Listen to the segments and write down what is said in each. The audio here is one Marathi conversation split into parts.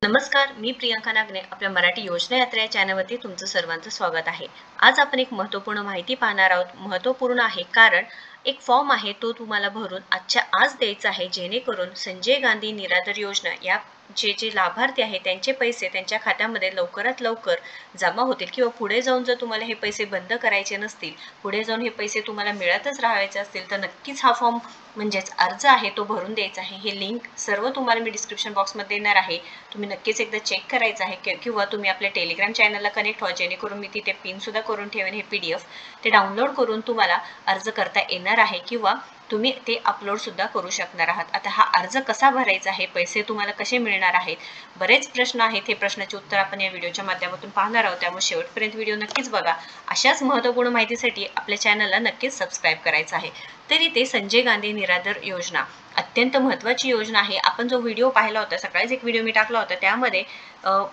नमस्कार, मी प्रियांका नागने आपल्या मराठी योजना यात्रा या चॅनलवरती तुमचं सर्वांचं स्वागत आहे. आज आपण एक महत्त्वपूर्ण माहिती पाहणार आहोत. महत्त्वपूर्ण आहे कारण एक फॉर्म आहे तो तुम्हाला भरून आजच्या आज द्यायचा आहे, जेणेकरून संजय गांधी निराधार योजना या जे लाभार्थी आहे त्यांचे पैसे त्यांच्या खात्यामध्ये लवकरात लवकर जमा होतील किंवा पुढे जाऊन जर तुम्हाला हे पैसे बंद करायचे नसतील, पुढे जाऊन हे पैसे तुम्हाला मिळतच राहायचे असतील, तर नक्कीच हा फॉर्म म्हणजेच अर्ज आहे तो भरून द्यायचा आहे. हे लिंक सर्व तुम्हाला मी डिस्क्रिप्शन बॉक्समध्ये देणार आहे. तुम्ही नक्कीच एकदा चेक करायचं आहे किंवा तुम्ही आपल्या टेलिग्राम चॅनलला कनेक्ट व्हा, जेणेकरून मी तिथे पिन सुद्धा करून ठेवेन. हे PDF ते डाउनलोड करून तुम्हाला अर्ज करता येणार आहे किंवा तुम्ही ते अपलोड सुद्धा करू शकणार आहात. आता हा अर्ज कसा भरायचा आहे, पैसे तुम्हाला कसे मिळणार आहेत, बरेच प्रश्न आहेत. हे प्रश्नाचे उत्तर आपण या व्हिडिओच्या माध्यमातून पाहणार आहोत, त्यामुळे शेवटपर्यंत व्हिडिओ नक्कीच बघा. अशाच महत्त्वपूर्ण माहितीसाठी आपल्या चॅनलला नक्कीच सबस्क्राईब करायचं आहे. तरी ते संजय गांधी निराधार योजना अत्यंत महत्त्वाची योजना आहे. आपण जो व्हिडिओ पाहिला होता, सकाळीच एक व्हिडिओ मी टाकला होता, त्यामध्ये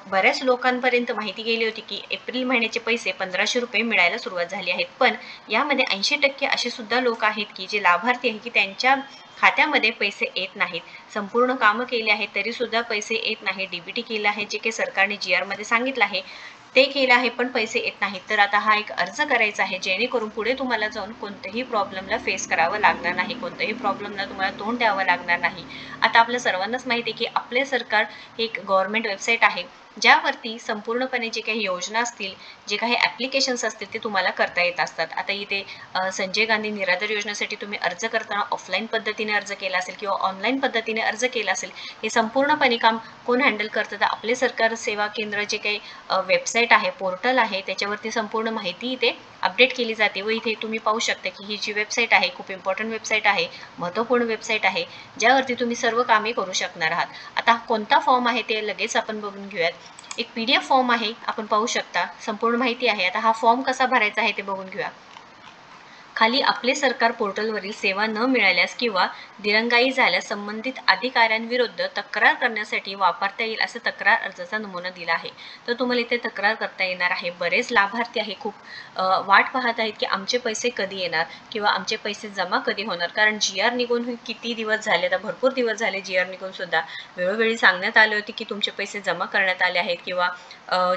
बऱ्याच लोकांपर्यंत माहिती गेली होती की एप्रिल महिन्याचे पैसे 1500 रुपये मिळायला सुरुवात झाली आहेत. पण यामध्ये 80% असे सुद्धा लोक आहेत की जे लाभार्थी आहे की त्यांच्या खात्यामध्ये पैसे येत नाहीत. संपूर्ण कामं केली आहेत तरी सुद्धा पैसे येत नाही. DBT केलं आहे, जे काही सरकारने GR मध्ये सांगितलं आहे ते केलं आहे, पण पैसे येत नाहीत. तर आता हा एक अर्ज करायचा आहे, जेणेकरून पुढे तुम्हाला जाऊन कोणत्याही प्रॉब्लेमला फेस करावं लागणार नाही, कोणत्याही प्रॉब्लेमला तुम्हाला तोंड द्यावं लागणार नाही. आता आपल्या सर्वांनाच माहिती आहे की आपले सरकार हे एक गव्हर्नमेंट वेबसाईट आहे, ज्यावरती संपूर्णपणे जे काही योजना असतील, जे काही ॲप्लिकेशन्स असतील ते तुम्हाला करता येत असतात. आता इथे संजय गांधी निराधार योजनेसाठी तुम्ही अर्ज करताना ऑफलाईन पद्धतीने अर्ज केला असेल किंवा ऑनलाईन पद्धतीने अर्ज केला असेल, हे संपूर्णपणे काम कोण हँडल करतं? तर आपले सरकार सेवा केंद्र जे काही वेबसाईट आहे, पोर्टल आहे, त्याच्यावरती संपूर्ण माहिती इथे अपडेट केली जाते. व इथे तुम्ही पाहू शकता की ही जी वेबसाईट आहे खूप इम्पॉर्टंट वेबसाईट आहे, महत्त्वपूर्ण वेबसाईट आहे, ज्यावरती तुम्ही सर्व कामे करू शकणार आहात. आता कोणता फॉर्म आहे ते लगेच आपण बघून घेऊयात. एक PDF फॉर्म आहे, आपण पाहू शकता, संपूर्ण माहिती आहे. आता हा फॉर्म कसा भरायचा आहे ते बघून घेऊया. खाली आपले सरकार पोर्टलवरील सेवा न मिळाल्यास किंवा दिरंगाई झाल्यास संबंधित अधिकाऱ्यांविरुद्ध तक्रार करण्यासाठी वापरता येईल असं तक्रार अर्जाचा नमुना दिला आहे. तर तुम्हाला इथे तक्रार करता येणार आहे. बरेच लाभार्थी आहे खूप वाट पाहत आहेत की आमचे पैसे कधी येणार किंवा आमचे पैसे जमा कधी होणार, कारण GR निघून किती दिवस झाले, तर भरपूर दिवस झाले GR निघून सुद्धा. वेळोवेळी सांगण्यात आले होते की तुमचे पैसे जमा करण्यात आले आहेत किंवा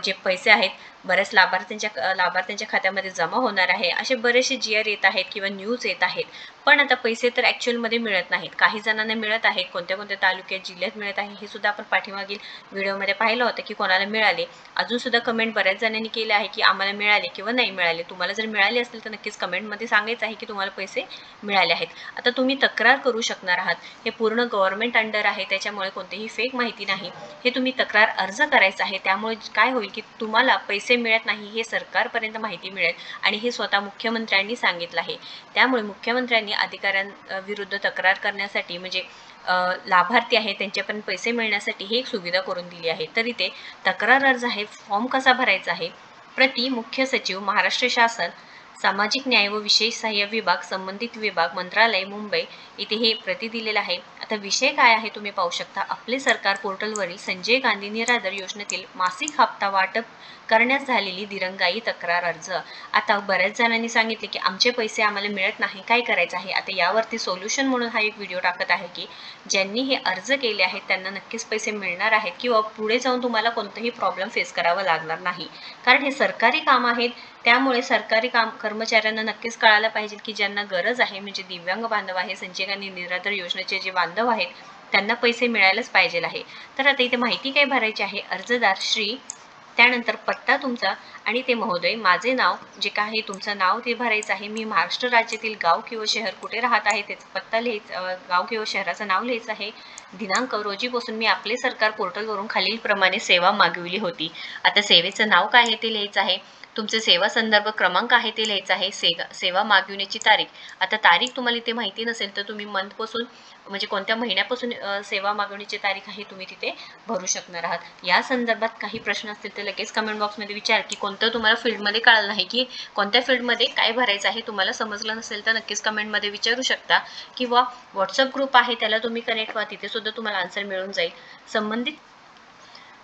जे पैसे आहेत बऱ्याच लाभार्थ्यांच्या खात्यामध्ये जमा होणार आहे, असे बरेचसे GR येत आहेत किंवा न्यूज येत आहेत. पण आता पैसे तर ॲक्च्युअलमध्ये मिळत नाहीत. काही जणांना मिळत आहेत, कोणत्या कोणत्या तालुक्यात जिल्ह्यात मिळत आहे हे सुद्धा आपण पाठीमागील व्हिडिओमध्ये पाहिलं होतं की कोणाला मिळाले. अजून सुद्धा कमेंट बऱ्याच जणांनी केले आहे की आम्हाला मिळाले किंवा नाही मिळाले. तुम्हाला जर मिळाले असतील तर नक्कीच कमेंटमध्ये सांगायचं आहे की तुम्हाला पैसे मिळाले आहेत. आता तुम्ही तक्रार करू शकणार आहात. हे पूर्ण गव्हर्नमेंट अंडर आहे, त्याच्यामुळे कोणतीही फेक माहिती नाही. हे तुम्ही तक्रार अर्ज करायचा आहे. त्यामुळे काय होईल की तुम्हाला पैसे मिळत नाही हे सरकारपर्यंत माहिती मिळेल आणि हे स्वतः मुख्यमंत्र्यांनी सांगितलं आहे. त्यामुळे मुख्यमंत्र्यांनी अधिकाऱ्यांविरुद्ध तक्रार करण्यासाठी म्हणजे लाभार्थी आहे त्यांच्यापर्यंत पैसे मिळण्यासाठी ही एक सुविधा करून दिली आहे. तर इथे तक्रार अर्ज आहे. फॉर्म कसा भरायचा आहे? प्रति मुख्य सचिव, महाराष्ट्र शासन, सामाजिक न्याय व विशेष सहाय्य विभाग, संबंधित विभाग, मंत्रालय, मुंबई, इथे हे प्रति दिलेलं आहे. आता विषय काय आहे तुम्ही पाहू शकता. आपले सरकार पोर्टलवरील संजय गांधी निराधार योजनेतील मासिक हप्ता वाटप करण्यास झालेली दिरंगाई तक्रार अर्ज. आता बऱ्याच जणांनी सांगितले की आमचे पैसे आम्हाला मिळत नाही, काय करायचं आहे? आता यावरती सोल्युशन म्हणून हा एक व्हिडिओ टाकत आहे की ज्यांनी हे अर्ज केले आहेत त्यांना नक्कीच पैसे मिळणार आहेत किंवा पुढे जाऊन तुम्हाला कोणतेही प्रॉब्लेम फेस करावा लागणार नाही, कारण हे सरकारी काम आहेत. त्यामुळे सरकारी कर्मचाऱ्यांना नक्कीच कळायला पाहिजे की ज्यांना गरज आहे, म्हणजे दिव्यांग बांधव आहे, संजय गांधी निराधार योजनेचे जे बांधव आहेत त्यांना पैसे मिळायलाच पाहिजे आहे. तर आता इथे माहिती काय भरायची आहे? अर्जदार श्री, त्यानंतर पत्ता तुमचा आणि ते महोदय, माझे नाव, जे काही तुमचं नाव ते भरायचं आहे. मी महाराष्ट्र राज्यातील गाव किंवा शहर कुठे राहत आहे त्याचा पत्ता लिहायचा, गाव किंवा शहराचं नाव लिहायचं आहे. दिनांक, रोजीपासून मी आपले सरकार पोर्टलवरून खालीलप्रमाणे सेवा मागविली होती. आता सेवेचं नाव काय आहे ते लिहायचं आहे. तुमचे सेवा संदर्भ क्रमांक आहे ते लिहायचं आहे. सेवा मागविण्याची तारीख. आता तारीख तुम्हाला इथे माहिती नसेल तर तुम्ही मंथपासून म्हणजे कोणत्या महिन्यापासून सेवा मागवण्याची तारीख आहे तुम्ही तिथे भरू शकणार आहात. या संदर्भात काही प्रश्न असतील तर लगेच कमेंट बॉक्समध्ये विचार की कोणतं तुम्हाला फील्डमध्ये कळलं नाही की कोणत्या फील्डमध्ये काय भरायचं आहे, तुम्हाला समजलं नसेल तर नक्कीच कमेंटमध्ये विचारू शकता किंवा व्हॉट्सअप ग्रुप आहे त्याला तुम्ही कनेक्ट व्हा, तिथे सुद्धा तुम्हाला आन्सर मिळून जाईल.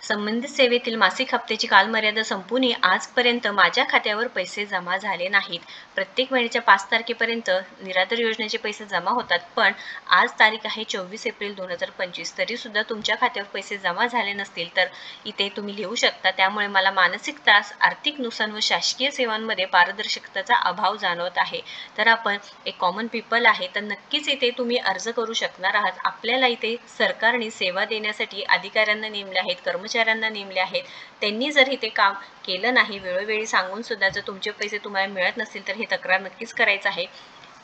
संबंधित सेवेतील मासिक हप्त्याची कालमर्यादा संपून आजपर्यंत माझ्या खात्यावर पैसे जमा झाले नाहीत. प्रत्येक महिन्याच्या 5 तारखेपर्यंत निराधार योजनेचे पैसे जमा होतात, पण आज तारीख आहे 24 एप्रिल 2025. तरी सुद्धा तुमच्या खात्यावर पैसे जमा झाले नसतील तर इथे तुम्ही लिहू शकता. त्यामुळे मला मानसिक त्रास, आर्थिक नुकसान व शासकीय सेवांमध्ये पारदर्शकतेचा अभाव जाणवत आहे. तर आपण एक कॉमन पीपल आहे, तर नक्कीच इथे तुम्ही अर्ज करू शकणार आहात. आपल्याला इथे सरकारने सेवा देण्यासाठी अधिकाऱ्यांना नेमले आहेत, कर्मचाऱ्यांना नेमले आहेत. त्यांनी जर इथे काम केलं नाही, वेळोवेळी सांगून सुद्धा जर तुमचे पैसे तुम्हाला मिळत नसतील तर हे तक्रार नक्कीच करायचं आहे.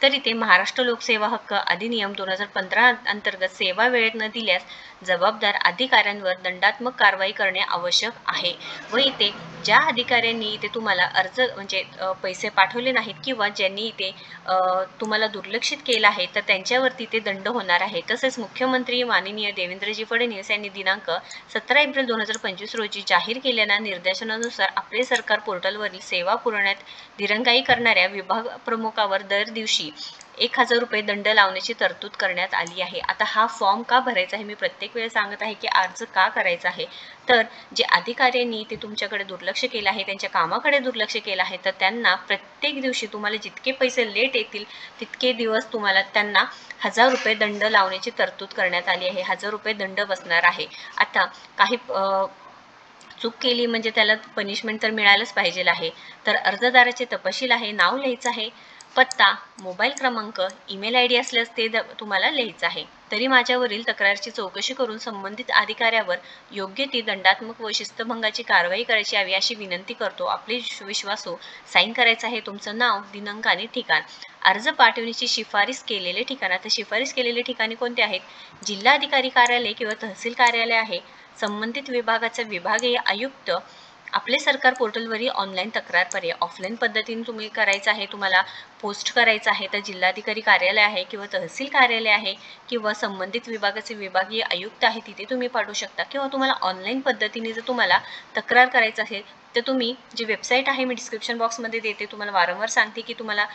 तर इथे महाराष्ट्र लोकसेवा हक्क अधिनियम 2015 अंतर्गत सेवा वेळेत न दिल्यास जबाबदार अधिकाऱ्यांवर दंडात्मक कारवाई करणे आवश्यक आहे. व इथे ज्या अधिकाऱ्यांनी इथे तुम्हाला अर्ज म्हणजे पैसे पाठवले नाहीत किंवा ज्यांनी इथे तुम्हाला दुर्लक्षित केलं आहे तर त्यांच्यावरती ते दंड होणार आहे. तसेच मुख्यमंत्री माननीय देवेंद्रजी फडणवीस यांनी दिनांक 17 एप्रिल 2025 रोजी जाहीर केलेल्या निर्देशनानुसार आपले सरकार पोर्टलवरील सेवा पुरवण्यात दिरंगाई करणाऱ्या विभाग प्रमुखावर दर दिवशी 1000 रुपये दंड लावण्याची तरतूद करण्यात आली आहे. आता हा फॉर्म का भरायचा आहे, मी प्रत्येक वेळेस सांगत आहे की अर्ज का करायचा आहे. तर जे अधिकाऱ्यांनी ते तुमच्याकडे दुर्लक्ष केलं आहे, त्यांच्या कामाकडे दुर्लक्ष केलं आहे, तर त्यांना प्रत्येक दिवशी तुम्हाला जितके पैसे लेट येतील तितके दिवस तुम्हाला त्यांना 1000 रुपये दंड लावण्याची तरतूद करण्यात आली आहे. 1000 रुपये दंड बसणार आहे. आता काही चूक केली म्हणजे त्याला पनिशमेंट तर मिळालंच पाहिजे आहे. तर अर्जदाराचे तपशील आहे, नाव लिहायचं आहे, पत्ता, मोबाईल क्रमांक, ईमेल आयडी असल्यास ते तुम्हाला लिहायचं आहे. तरी माझ्यावरील तक्रारची चौकशी करून संबंधित अधिकाऱ्यावर योग्य ती दंडात्मक व शिस्तभंगाची कारवाई करायची हवी अशी विनंती करतो. आपले विश्वासू. साईन करायचं आहे, तुमचं नाव, दिनांक आणि ठिकाण. अर्ज पाठवण्याची शिफारस केलेले ठिकाण. आता शिफारस केलेले ठिकाणी कोणते आहेत? जिल्हाधिकारी कार्यालय किंवा तहसील कार्यालय आहे, संबंधित विभागाचा विभागीय आयुक्त, आपले सरकार पोर्टलवरील ऑनलाईन तक्रार पर्याय. ऑफलाईन पद्धतीने तुम्ही करायचं आहे, तुम्हाला पोस्ट करायचं आहे तर जिल्हाधिकारी कार्यालय आहे किंवा तहसील कार्यालय आहे किंवा संबंधित विभागाचे विभागीय आयुक्त आहे, तिथे तुम्ही पाठवू शकता. किंवा तुम्हाला ऑनलाईन पद्धतीने जर तुम्हाला तक्रार करायचं असेल तर तुम्ही जी वेबसाईट आहे मी डिस्क्रिप्शन बॉक्समध्ये देते. तुम्हाला वारंवार सांगते की तुम्हाला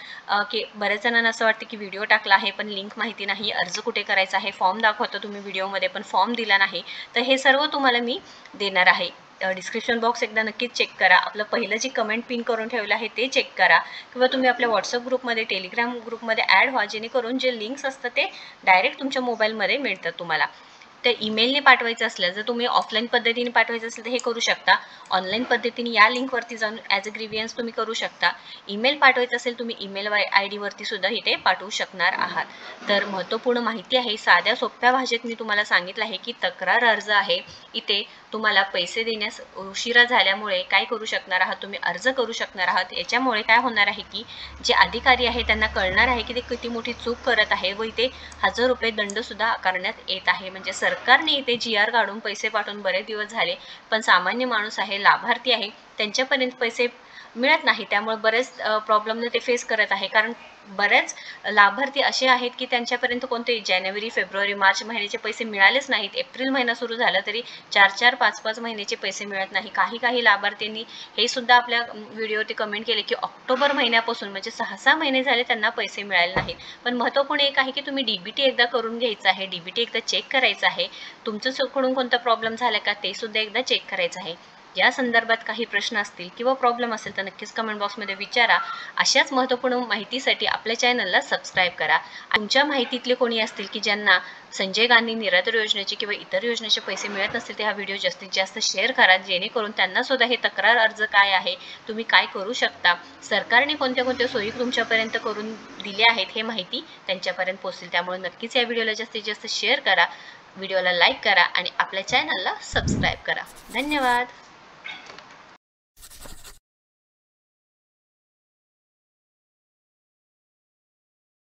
की बऱ्याच जणांना असं वाटतं की व्हिडिओ टाकला आहे पण लिंक माहिती नाही, अर्ज कुठे करायचा आहे, फॉर्म दाखवतो तुम्ही व्हिडिओमध्ये पण फॉर्म दिला नाही. तर हे सर्व तुम्हाला मी देणार आहे. डिस्क्रिप्शन बॉक्स एकदा नक्कीच चेक करा. आपलं पहिलं जे कमेंट पिन करून ठेवलं आहे ते चेक करा किंवा तुम्ही आपल्या व्हॉट्सअप ग्रुपमध्ये, टेलिग्राम ग्रुपमध्ये ॲड व्हा, जेणेकरून जे लिंक्स असतात ते डायरेक्ट तुमच्या मोबाईलमध्ये मिळतात तुम्हाला. तर ईमेलने पाठवायचं असलं, जर तुम्ही ऑफलाईन पद्धतीने पाठवायचं असेल तर हे करू शकता. ऑनलाईन पद्धतीने या लिंकवरती जाऊन ॲज अ ग्रीव्हियन्स तुम्ही करू शकता. ईमेल पाठवायचं असेल तुम्ही ईमेल ID वरती सुद्धा इथे पाठवू शकणार आहात. तर महत्त्वपूर्ण माहिती आहे, साध्या सोप्या भाषेत मी तुम्हाला सांगितलं आहे की तक्रार अर्ज आहे. इथे तुम्हाला पैसे देण्यास उशिरा झाल्यामुळे काय करू शकणार आहात, तुम्ही अर्ज करू शकणार आहात. याच्यामुळे काय होणार आहे की जे अधिकारी आहे त्यांना कळणार आहे की ते किती मोठी चूक करत आहे व इथे 1000 रुपये दंड सुद्धा आकारण्यात येत आहे. म्हणजे सरकारने इथे GR काढून पैसे पाठवून बरेच दिवस झाले, पण सामान्य माणूस आहे, लाभार्थी आहे, त्यांच्यापर्यंत पैसे मिळत नाही. त्यामुळे बरेच प्रॉब्लेमने ते फेस करत आहे. कारण बरेच लाभार्थी असे आहेत की त्यांच्यापर्यंत कोणते जानेवारी, फेब्रुवारी, मार्च महिन्याचे पैसे मिळालेच नाहीत. एप्रिल महिना सुरू झाला तरी 4-4, 5-5 महिन्याचे पैसे मिळत नाही. काही लाभार्थ्यांनी हे सुद्धा आपल्या व्हिडिओवरती कमेंट केले की ऑक्टोबर महिन्यापासून म्हणजे 6-6 महिने झाले त्यांना पैसे मिळाले नाहीत. पण महत्त्वपूर्ण एक आहे की तुम्ही DBT एकदा करून घ्यायचं आहे, DBT एकदा चेक करायचं आहे. तुमच्याकडून कोणता प्रॉब्लेम झाला का ते सुद्धा एकदा चेक करायचं आहे. या संदर्भात काही प्रश्न असतील किंवा प्रॉब्लेम असेल तर नक्कीच कमेंट बॉक्समध्ये विचारा. अशाच महत्त्वपूर्ण माहितीसाठी आपल्या चॅनलला सबस्क्राईब करा. तुमच्या माहितीतले कोणी असतील की ज्यांना संजय गांधी निराधार योजनेचे किंवा इतर योजनेचे पैसे मिळत नसतील, ते हा व्हिडिओ जास्तीत जास्त शेअर करा, जेणेकरून त्यांना सुद्धा हे तक्रार अर्ज काय आहे, तुम्ही काय करू शकता, सरकारने कोणत्या कोणत्या सोयी तुमच्यापर्यंत करून दिल्या आहेत हे माहिती त्यांच्यापर्यंत पोहोचेल. त्यामुळे नक्कीच या व्हिडिओला जास्तीत जास्त शेअर करा, व्हिडिओला लाईक करा आणि आपल्या चॅनलला सबस्क्राईब करा. धन्यवाद.